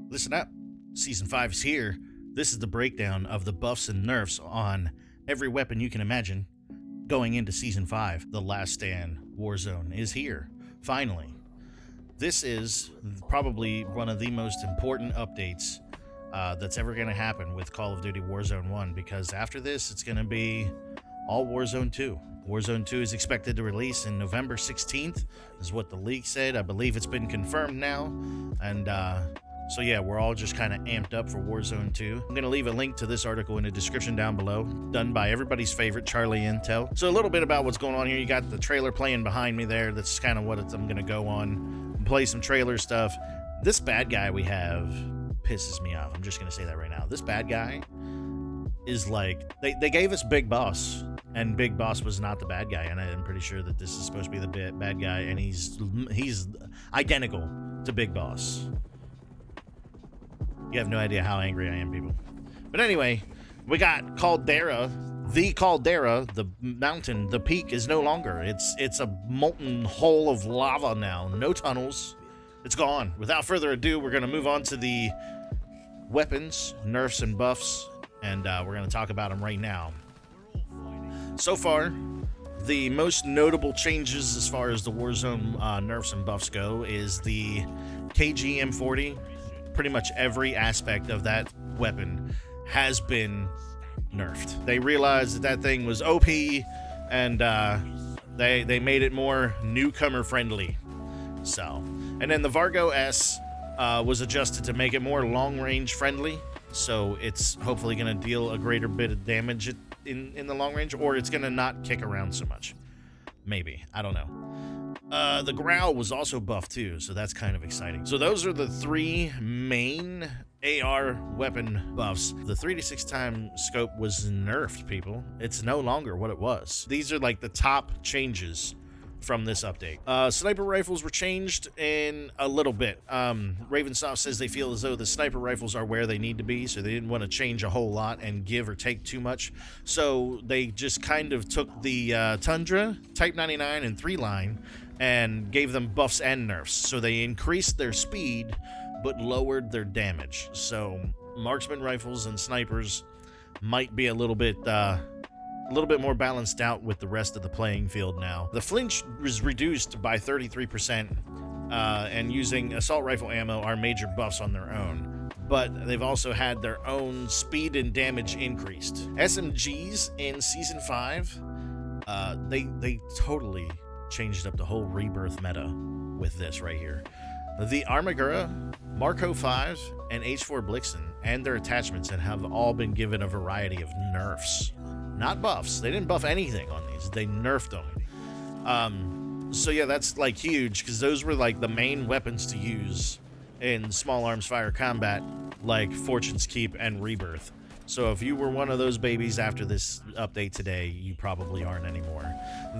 Listen up. Season 5 is here. This is the breakdown of the buffs and nerfs on every weapon you can imagine. Going into Season 5, The Last Stand Warzone is here. Finally. This is probably one of the most important updates that's ever going to happen with Call of Duty Warzone 1, because after this, it's going to be all Warzone 2. Warzone 2 is expected to release in November 16th, is what the leak said. I believe it's been confirmed now. And so yeah, we're all just kind of amped up for Warzone 2. I'm going to leave a link to this article in the description down below, done by everybody's favorite Charlie Intel. So a little bit about what's going on here. You got the trailer playing behind me there. That's kind of what I'm going to go on, play some trailer stuff. This bad guy we have pisses me off. I'm just going to say that right now. This bad guy is like, they gave us Big Boss, and Big Boss was not the bad guy, and I'm pretty sure that this is supposed to be the bad guy, and he's identical to Big Boss. You have no idea how angry I am, people. But anyway, we got Caldera. The mountain, the peak is no longer. It's a molten hole of lava now. No tunnels. It's gone. Without further ado, we're going to move on to the weapons, nerfs, and buffs, and we're going to talk about them right now. So far, the most notable changes as far as the Warzone nerfs and buffs go is the KGM40. Pretty much every aspect of that weapon has been nerfed. They realized that thing was OP, and they made it more newcomer friendly. So, and then the Vargo S was adjusted to make it more long range friendly. So it's hopefully going to deal a greater bit of damage in the long range, or it's going to not kick around so much. Maybe, I don't know. The Growl was also buffed too, so that's kind of exciting. So those are the three main AR weapon buffs. The 3 to 6 time scope was nerfed, people. It's no longer what it was. These are like the top changes from this update. Sniper rifles were changed in a little bit. Ravensoft says they feel as though the sniper rifles are where they need to be, so they didn't want to change a whole lot and give or take too much. So they just kind of took the Tundra, Type 99, and 3-line and gave them buffs and nerfs. So they increased their speed but lowered their damage. So marksman rifles and snipers might be a little bit more balanced out with the rest of the playing field now. The flinch was reduced by 33%, and using assault rifle ammo are major buffs on their own. But they've also had their own speed and damage increased. SMGs in Season 5, they totally changed up the whole rebirth meta with this right here. The Armagura, Marco 5, and H4 Blixen and their attachments have all been given a variety of nerfs. Not buffs. They didn't buff anything on these. They nerfed them. So yeah, that's like huge, because those were like the main weapons to use in small arms fire combat, like Fortune's Keep and Rebirth. So if you were one of those babies after this update today, you probably aren't anymore.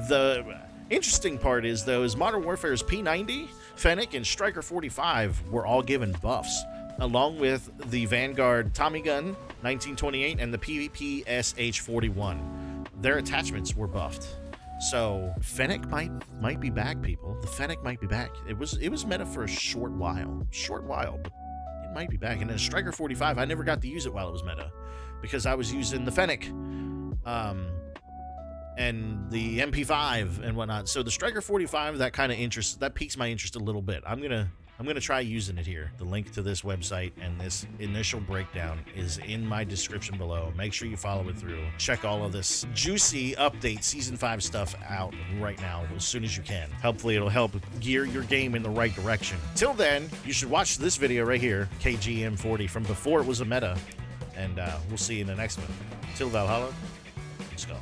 The interesting part is, though, is Modern Warfare's P90, Fennec, and Striker 45 were all given buffs, along with the Vanguard Tommy Gun 1928 and the PvP SH41. Their attachments were buffed. So Fennec might be back, people. The Fennec might be back. It was meta for a short while, but it might be back. And then Striker 45, I never got to use it while it was meta, because I was using the Fennec and the MP5 and whatnot. So the Striker 45, that piques my interest a little bit. I'm gonna try using it here. The link to this website and this initial breakdown is in my description below. Make sure you follow it through. Check all of this juicy update Season 5 stuff out right now as soon as you can. Hopefully it'll help gear your game in the right direction. Till then, you should watch this video right here, KGM40, from before it was a meta, and we'll see you in the next one. Till Valhalla, let's go.